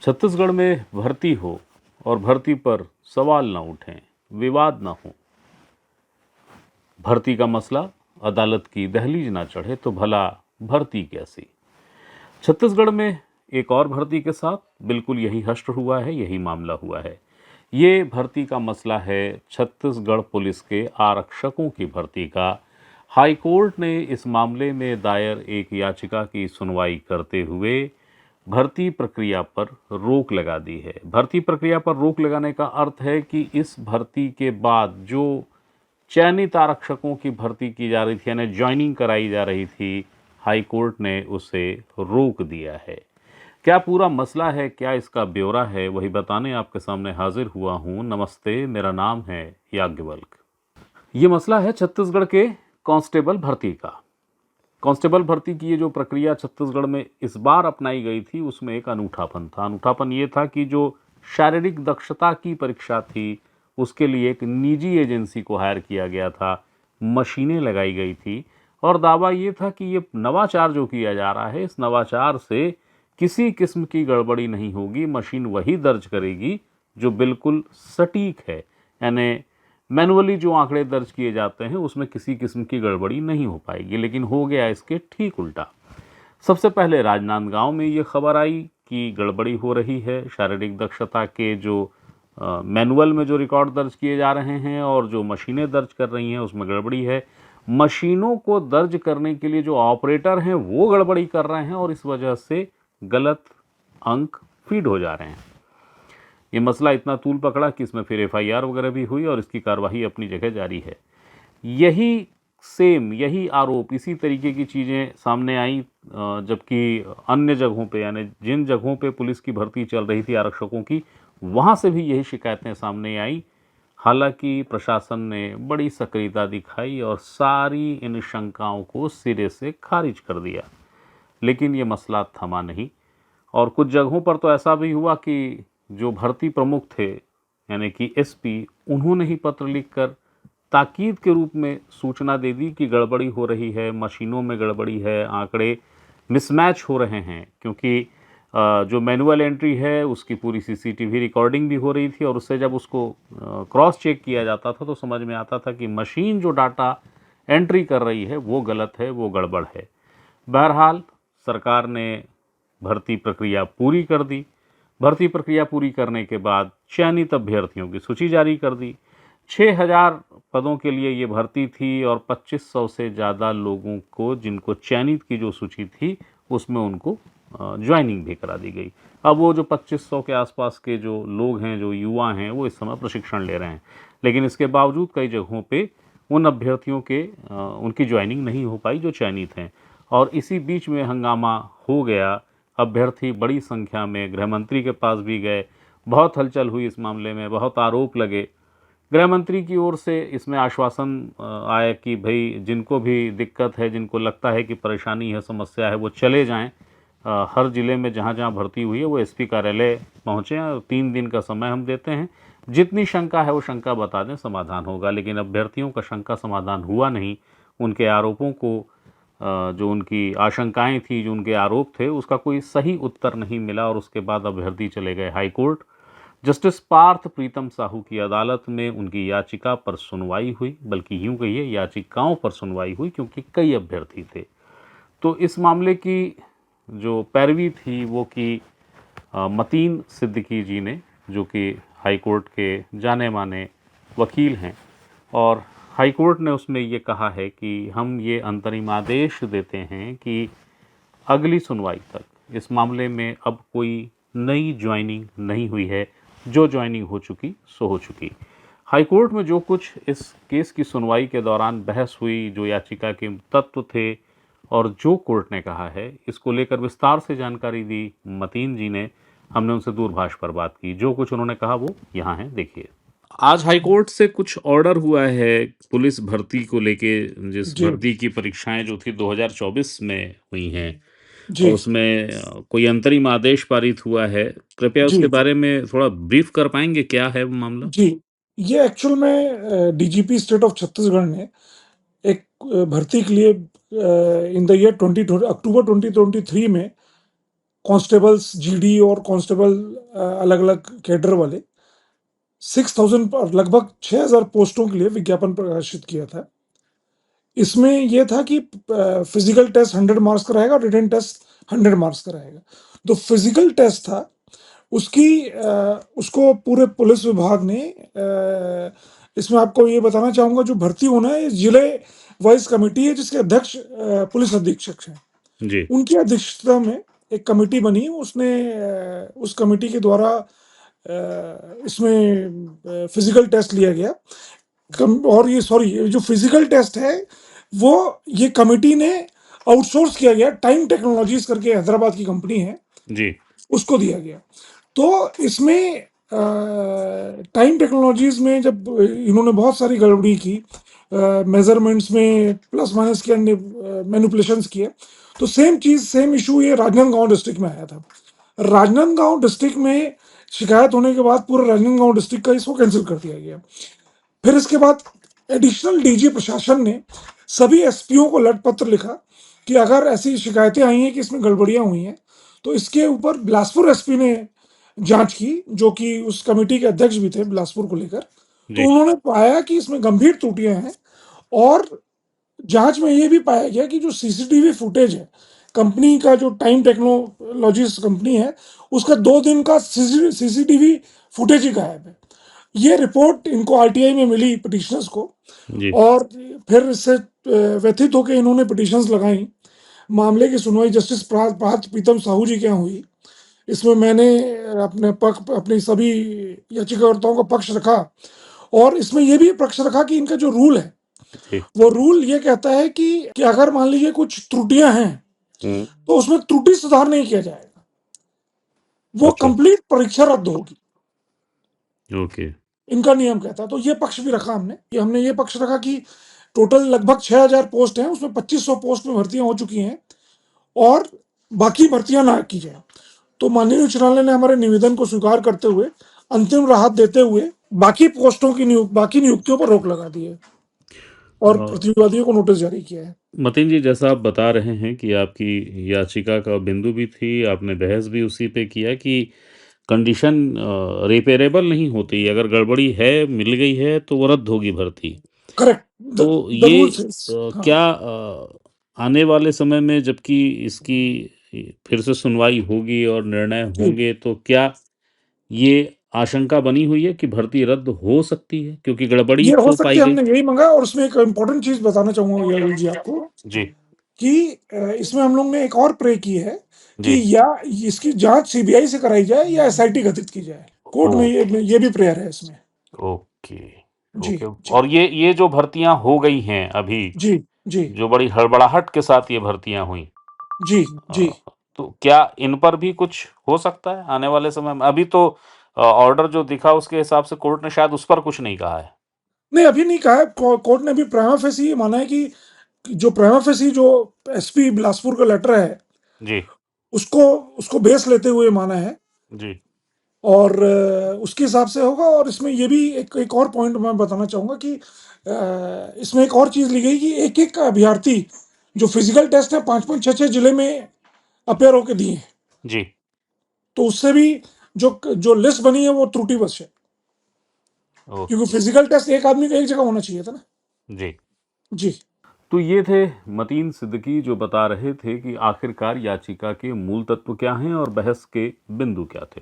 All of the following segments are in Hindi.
छत्तीसगढ़ में भर्ती हो और भर्ती पर सवाल न उठें, विवाद न हो, भर्ती का मसला अदालत की दहलीज ना चढ़े तो भला भर्ती कैसी। छत्तीसगढ़ में एक और भर्ती के साथ बिल्कुल यही हश्र हुआ है, यही मामला हुआ है। ये भर्ती का मसला है छत्तीसगढ़ पुलिस के आरक्षकों की भर्ती का। हाई कोर्ट ने इस मामले में दायर एक याचिका की सुनवाई करते हुए भर्ती प्रक्रिया पर रोक लगा दी है। भर्ती प्रक्रिया पर रोक लगाने का अर्थ है कि इस भर्ती के बाद जो चयनित आरक्षकों की भर्ती की जा रही थी, यानी ज्वाइनिंग कराई जा रही थी, हाई कोर्ट ने उसे रोक दिया है। क्या पूरा मसला है, क्या इसका ब्यौरा है, वही बताने आपके सामने हाजिर हुआ हूँ। नमस्ते, मेरा नाम है याज्ञवल्क। ये मसला है छत्तीसगढ़ के कांस्टेबल भर्ती का। कांस्टेबल भर्ती की ये जो प्रक्रिया छत्तीसगढ़ में इस बार अपनाई गई थी, उसमें एक अनूठापन था। अनूठापन ये था कि जो शारीरिक दक्षता की परीक्षा थी, उसके लिए एक निजी एजेंसी को हायर किया गया था, मशीनें लगाई गई थी और दावा ये था कि ये नवाचार जो किया जा रहा है, इस नवाचार से किसी किस्म की गड़बड़ी नहीं होगी, मशीन वही दर्ज करेगी जो बिल्कुल सटीक है। यानी मैनुअली जो आंकड़े दर्ज किए जाते हैं उसमें किसी किस्म की गड़बड़ी नहीं हो पाएगी, लेकिन हो गया इसके ठीक उल्टा। सबसे पहले राजनांदगांव में ये खबर आई कि गड़बड़ी हो रही है। शारीरिक दक्षता के जो मैनुअल में जो रिकॉर्ड दर्ज किए जा रहे हैं और जो मशीनें दर्ज कर रही हैं उसमें गड़बड़ी है। मशीनों को दर्ज करने के लिए जो ऑपरेटर हैं वो गड़बड़ी कर रहे हैं और इस वजह से गलत अंक फीड हो जा रहे हैं। ये मसला इतना तूल पकड़ा कि इसमें फिर एफआईआर वगैरह भी हुई और इसकी कार्रवाई अपनी जगह जारी है। यही आरोप, इसी तरीके की चीज़ें सामने आई जबकि अन्य जगहों पे, यानी जिन जगहों पे पुलिस की भर्ती चल रही थी आरक्षकों की, वहाँ से भी यही शिकायतें सामने आई। हालांकि प्रशासन ने बड़ी सक्रियता दिखाई और सारी इन शंकाओं को सिरे से खारिज कर दिया, लेकिन ये मसला थमा नहीं। और कुछ जगहों पर तो ऐसा भी हुआ कि जो भर्ती प्रमुख थे, यानी कि एसपी, उन्होंने ही पत्र लिखकर ताकीद के रूप में सूचना दे दी कि गड़बड़ी हो रही है, मशीनों में गड़बड़ी है, आंकड़े मिसमैच हो रहे हैं। क्योंकि जो मैनुअल एंट्री है उसकी पूरी सीसीटीवी रिकॉर्डिंग भी हो रही थी और उससे जब उसको क्रॉस चेक किया जाता था तो समझ में आता था कि मशीन जो डाटा एंट्री कर रही है वो गलत है, वो गड़बड़ है। बहरहाल सरकार ने भर्ती प्रक्रिया पूरी कर दी। भर्ती प्रक्रिया पूरी करने के बाद चयनित अभ्यर्थियों की सूची जारी कर दी। 6000 पदों के लिए ये भर्ती थी और 2500 से ज़्यादा लोगों को, जिनको चयनित की जो सूची थी उसमें उनको ज्वाइनिंग भी करा दी गई। अब वो जो 2500 के आसपास के जो लोग हैं, जो युवा हैं, वो इस समय प्रशिक्षण ले रहे हैं, लेकिन इसके बावजूद कई जगहों पे उन अभ्यर्थियों के उनकी ज्वाइनिंग नहीं हो पाई जो चयनित हैं। और इसी बीच में हंगामा हो गया। अभ्यर्थी बड़ी संख्या में गृह मंत्री के पास भी गए, बहुत हलचल हुई इस मामले में, बहुत आरोप लगे। गृह मंत्री की ओर से इसमें आश्वासन आया कि भाई जिनको भी दिक्कत है, जिनको लगता है कि परेशानी है, समस्या है, वो चले जाएं। हर ज़िले में जहाँ जहाँ भर्ती हुई है वो एसपी कार्यालय पहुँचें और 3 दिन का समय हम देते हैं। जितनी शंका है वो शंका बता दें, समाधान होगा। लेकिन अभ्यर्थियों का शंका समाधान हुआ नहीं। उनके आरोपों को, जो उनकी आशंकाएं थी, जो उनके आरोप थे, उसका कोई सही उत्तर नहीं मिला और उसके बाद अभ्यर्थी चले गए high court. Justice Partha Pritam Sahu की अदालत में उनकी याचिका पर सुनवाई हुई, बल्कि यूं कहिए याचिकाओं पर सुनवाई हुई, क्योंकि कई अभ्यर्थी थे। तो इस मामले की जो पैरवी थी वो की मतीन सिद्दीकी जी ने, जो कि हाई कोर्ट के जाने माने वकील हैं, और हाई कोर्ट ने उसमें ये कहा है कि हम ये अंतरिम आदेश देते हैं कि अगली सुनवाई तक इस मामले में अब कोई नई ज्वाइनिंग नहीं हुई है। जो ज्वाइनिंग हो चुकी सो हो चुकी। हाई कोर्ट में जो कुछ इस केस की सुनवाई के दौरान बहस हुई, जो याचिका के तत्व थे और जो कोर्ट ने कहा है, इसको लेकर विस्तार से जानकारी दी मतीन जी ने। हमने उनसे दूरभाष पर बात की। जो कुछ उन्होंने कहा वो यहाँ है, देखिए। आज हाई कोर्ट से कुछ ऑर्डर हुआ है पुलिस भर्ती को लेके, जिस जी भर्ती की परीक्षाएं जो थी 2024 में हुई हैं जी और उसमें कोई अंतरिम आदेश पारित हुआ है। कृपया उसके जी बारे में थोड़ा ब्रीफ कर पाएंगे, क्या है वो मामला? जी ये एक्चुअल में डीजीपी स्टेट ऑफ छत्तीसगढ़ ने एक भर्ती के लिए इन द ईयर 20 अक्टूबर 2023 में कांस्टेबल्स, जीडी और कांस्टेबल अलग अलग कैडर वाले 6000 और लगभग 6000 पोस्टों के लिए विज्ञापन प्रकाशित किया था। इसमें यह था कि फिजिकल टेस्ट 100 मार्क्स का रहेगा और रिटन टेस्ट 100 मार्क्स का रहेगा। तो फिजिकल टेस्ट था उसकी उसको पूरे पुलिस विभाग ने इसमें आपको ये बताना चाहूंगा, जो भर्ती होना है जिले वाइज कमेटी है जिसके अध्यक्ष पुलिस अधीक्षक हैं। जी उनकी अध्यक्षता में एक कमेटी बनी, उसने उस कमेटी के द्वारा इसमें फिजिकल टेस्ट लिया गया। और ये सॉरी, ये जो फिजिकल टेस्ट है वो ये कमेटी ने आउटसोर्स किया गया, टाइम टेक्नोलॉजीज करके हैदराबाद की कंपनी है, जी उसको दिया गया। तो इसमें टाइम टेक्नोलॉजीज में जब इन्होंने बहुत सारी गड़बड़ी की, मेजरमेंट्स में प्लस माइनस के अन्य मैनिपुलेशंस किए, तो सेम चीज सेम इशू ये राजनांदगांव डिस्ट्रिक्ट में आया था। राजनांदगांव डिस्ट्रिक्ट में शिकायत होने के बाद पूरा राजनांदगांव डिस्ट्रिक्ट का इसको कैंसिल कर दिया गया। फिर इसके बाद एडिशनल डीजी प्रशासन ने सभी एसपीओ को लट पत्र लिखा कि अगर ऐसी शिकायतें आई हैं कि इसमें गड़बड़ियां हुई हैं तो इसके ऊपर बिलासपुर एसपी ने जांच की, जो कि उस कमेटी के अध्यक्ष भी थे बिलासपुर को लेकर। तो जी उन्होंने पाया कि इसमें गंभीर त्रुटियां हैं और जांच में ये भी पाया गया कि जो सीसीटीवी फुटेज है, कंपनी का जो टाइम टेक्नोलॉजीज कंपनी है उसका 2 दिन का सीसीटीवी फुटेज ही गायब है। ये रिपोर्ट इनको आरटीआई में मिली पिटिशनर्स को, जी और फिर इससे व्यथित होकर इन्होंने पिटिशंस लगाई। मामले की सुनवाई जस्टिस पार्थ प्रीतम साहू जी के यहाँ हुई। इसमें मैंने अपनी सभी याचिकाकर्ताओं का पक्ष रखा, और इसमें यह भी पक्ष रखा कि इनका जो रूल है जी वो रूल ये कहता है कि अगर मान लीजिए कुछ त्रुटियां हैं तो उसमें त्रुटि सुधार नहीं किया जाएगा, वो अच्छा कंप्लीट परीक्षा रद्द होगी, ओके इनका नियम कहता है। तो ये पक्ष भी रखा हमने ये पक्ष रखा कि टोटल लगभग 6000 पोस्ट हैं, उसमें 2500 पोस्ट में भर्तियां हो चुकी हैं और बाकी भर्तियां ना की जाए। तो माननीय उच्च न्यायालय ने हमारे निवेदन को स्वीकार करते हुए अंतिम राहत देते हुए बाकी पोस्टों की बाकी नियुक्तियों पर रोक लगा दी है और प्रतिवादियों को नोटिस जारी किया है। मतीन जी, जैसा आप बता रहे हैं कि आपकी याचिका का बिंदु भी थी, आपने बहस भी उसी पे किया कि कंडीशन रिपेरेबल नहीं होती, अगर गड़बड़ी है मिल गई है तो वो रद्द होगी भर्ती। करेक्ट, तो द ये रूल सेज। हाँ, क्या आने वाले समय में जबकि इसकी फिर से सुनवाई होगी और निर्णय जी, होंगे तो क्या ये आशंका बनी हुई है कि भर्ती रद्द हो सकती है क्योंकि गड़बड़ी ये हो तो सकती पाई है, गई? हमने यही मंगा। और उसमें एक इम्पोर्टेंट चीज बताना चाहूंगा यादव जी आपको जी कि इसमें हम लोग ने एक और प्रे की है जी कि या इसकी जांच सीबीआई से कराई जाए या एसआईटी गठित की जाए। कोर्ट में ओके ये भी प्रेयर है इसमें। ओके जी, ओके। जी, और ये जो भर्तियां हो गई हैं अभी, जी, जी, जो बड़ी हड़बड़ाहट के साथ ये भर्तियां हुई, जी, जी। अ, तो क्या इन पर भी कुछ हो सकता है आने वाले समय में? अभी तो ऑर्डर जो दिखा उसके हिसाब से कोर्ट ने शायद उस पर कुछ नहीं कहा है। नहीं, अभी नहीं कहा है। कोर्ट ने भी प्राइमा फेसी ये माना है कि जो प्राइमा फेसी जो एसपी बिलासपुर का लेटर है जी उसको उसको बेस लेते हुए माना है, जी और उसके हिसाब से होगा। और इसमें ये भी एक और पॉइंट मैं बताना चाहूंगा कि इसमें एक और चीज ली गई कि एक एक अभ्यर्थी जो फिजिकल टेस्ट है 5-5 6-6 जिले में अपेयर होके दिए हैं। जी तो उससे भी जो लिस्ट बनी है वो त्रुटिवश है, क्योंकि ओके फिजिकल टेस्ट एक आदमी का एक जगह होना चाहिए था ना। जी। जी, तो ये थे मतीन सिद्दीकी जो बता रहे थे कि आखिरकार याचिका के मूल तत्व क्या हैं और बहस के बिंदु क्या थे।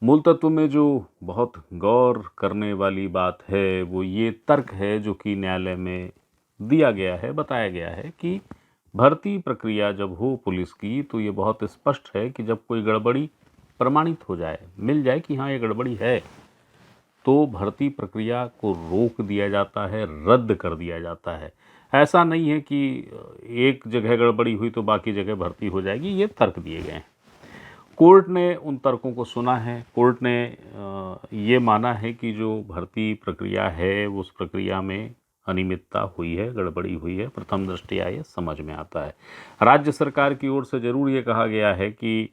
मूल तत्व में जो बहुत गौर करने वाली बात है वो ये तर्क है जो कि न्यायालय में दिया गया है, बताया गया है कि भर्ती प्रक्रिया जब हो पुलिस की तो ये बहुत स्पष्ट है कि जब कोई गड़बड़ी प्रमाणित हो जाए, मिल जाए कि हाँ ये गड़बड़ी है, तो भर्ती प्रक्रिया को रोक दिया जाता है, रद्द कर दिया जाता है। ऐसा नहीं है कि एक जगह गड़बड़ी हुई तो बाकी जगह भर्ती हो जाएगी, ये तर्क दिए गए हैं। कोर्ट ने उन तर्कों को सुना है। कोर्ट ने ये माना है कि जो भर्ती प्रक्रिया है उस प्रक्रिया में अनियमितता हुई है, गड़बड़ी हुई है, प्रथम दृष्टया ये समझ में आता है। राज्य सरकार की ओर से ज़रूर ये कहा गया है कि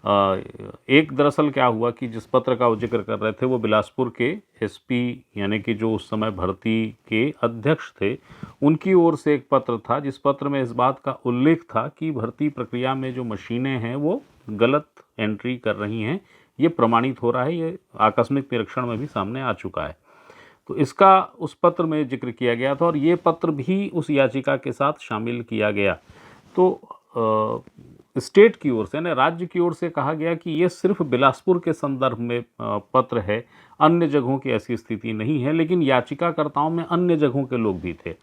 एक दरअसल क्या हुआ कि जिस पत्र का वो जिक्र कर रहे थे वो बिलासपुर के एसपी यानी कि जो उस समय भर्ती के अध्यक्ष थे, उनकी ओर से एक पत्र था जिस पत्र में इस बात का उल्लेख था कि भर्ती प्रक्रिया में जो मशीनें हैं वो गलत एंट्री कर रही हैं, ये प्रमाणित हो रहा है, ये आकस्मिक निरीक्षण में भी सामने आ चुका है। तो इसका उस पत्र में जिक्र किया गया था और ये पत्र भी उस याचिका के साथ शामिल किया गया। तो स्टेट की ओर से यानी राज्य की ओर से कहा गया कि ये सिर्फ बिलासपुर के संदर्भ में पत्र है, अन्य जगहों की ऐसी स्थिति नहीं है, लेकिन याचिकाकर्ताओं में अन्य जगहों के लोग भी थे।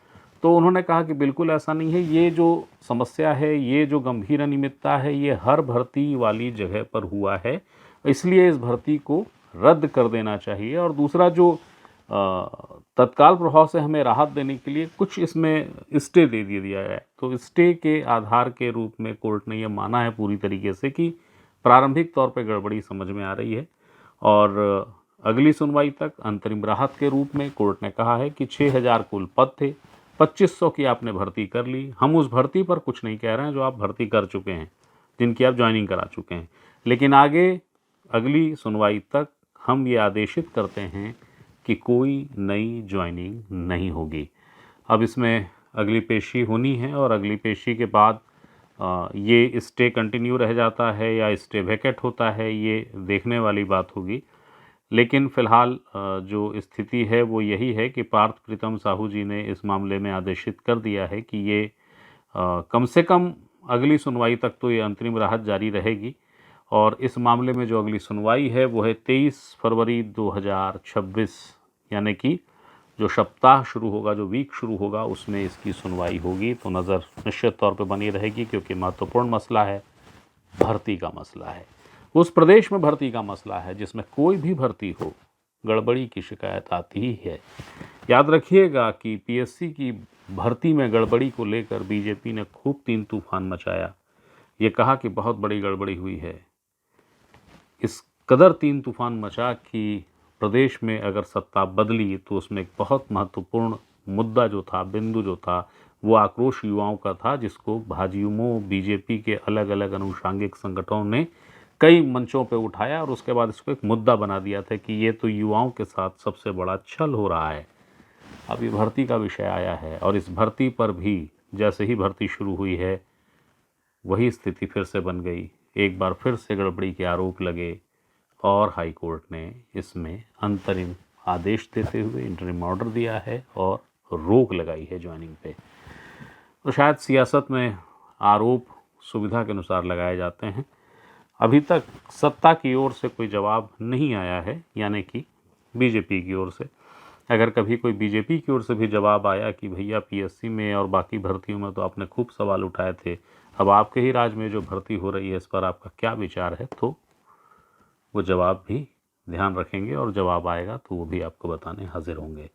तो उन्होंने कहा कि बिल्कुल ऐसा नहीं है, ये जो समस्या है, ये जो गंभीर अनियमितता है, ये हर भर्ती वाली जगह पर हुआ है, इसलिए इस भर्ती को रद्द कर देना चाहिए। और दूसरा जो तत्काल प्रभाव से हमें राहत देने के लिए कुछ इसमें स्टे दे दिया है। तो स्टे के आधार के रूप में कोर्ट ने यह माना है पूरी तरीके से कि प्रारंभिक तौर पर गड़बड़ी समझ में आ रही है और अगली सुनवाई तक अंतरिम राहत के रूप में कोर्ट ने कहा है कि 6000 कुल पद थे, 2500 की आपने भर्ती कर ली। हम उस भर्ती पर कुछ नहीं कह रहे हैं जो आप भर्ती कर चुके हैं, जिनकी आप ज्वाइनिंग करा चुके हैं, लेकिन आगे अगली सुनवाई तक हम ये आदेशित करते हैं कि कोई नई ज्वाइनिंग नहीं होगी। अब इसमें अगली पेशी होनी है और अगली पेशी के बाद ये स्टे कंटिन्यू रह जाता है या स्टे वैकेट होता है, ये देखने वाली बात होगी। लेकिन फ़िलहाल जो स्थिति है वो यही है कि पार्थ प्रीतम साहू जी ने इस मामले में आदेशित कर दिया है कि ये कम से कम अगली सुनवाई तक तो ये अंतरिम राहत जारी रहेगी। और इस मामले में जो अगली सुनवाई है वो है 23 फरवरी 2026, यानी कि जो सप्ताह शुरू होगा, जो वीक शुरू होगा, उसमें इसकी सुनवाई होगी। तो नज़र निश्चित तौर पे बनी रहेगी, क्योंकि महत्वपूर्ण मसला है, भर्ती का मसला है, उस प्रदेश में भर्ती का मसला है जिसमें कोई भी भर्ती हो, गड़बड़ी की शिकायत आती ही है। याद रखिएगा कि पीएससी की भर्ती में गड़बड़ी को लेकर बीजेपी ने खूब तीन तूफान मचाया, ये कहा कि बहुत बड़ी गड़बड़ी हुई है। इस कदर तीन तूफान मचा कि प्रदेश में अगर सत्ता बदली तो उसमें एक बहुत महत्वपूर्ण मुद्दा जो था, बिंदु जो था, वो आक्रोश युवाओं का था, जिसको भाजयुमो बीजेपी के अलग अलग अनुषांगिक संगठनों ने कई मंचों पे उठाया और उसके बाद इसको एक मुद्दा बना दिया था कि ये तो युवाओं के साथ सबसे बड़ा छल हो रहा है। अब ये भर्ती का विषय आया है और इस भर्ती पर भी जैसे ही भर्ती शुरू हुई है वही स्थिति फिर से बन गई, एक बार फिर से गड़बड़ी के आरोप लगे और हाई कोर्ट ने इसमें अंतरिम आदेश देते हुए इंटरिम ऑर्डर दिया है और रोक लगाई है ज्वाइनिंग पे। तो शायद सियासत में आरोप सुविधा के अनुसार लगाए जाते हैं। अभी तक सत्ता की ओर से कोई जवाब नहीं आया है, यानी कि बीजेपी की ओर से। अगर कभी कोई बीजेपी की ओर से भी जवाब आया कि भैया पीएससी में और बाकी भर्तियों में तो आपने खूब सवाल उठाए थे, अब आपके ही राज्य में जो भर्ती हो रही है इस पर आपका क्या विचार है, तो वो जवाब भी ध्यान रखेंगे और जवाब आएगा तो वो भी आपको बताने हाजिर होंगे।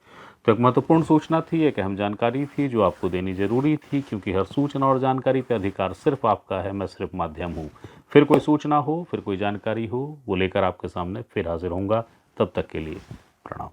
तो एक महत्वपूर्ण सूचना थी, एक अहम जानकारी थी जो आपको देनी जरूरी थी, क्योंकि हर सूचना और जानकारी पे अधिकार सिर्फ आपका है, मैं सिर्फ माध्यम हूँ। फिर कोई सूचना हो, फिर कोई जानकारी हो, वो लेकर आपके सामने फिर हाजिर होऊंगा। तब तक के लिए प्रणाम।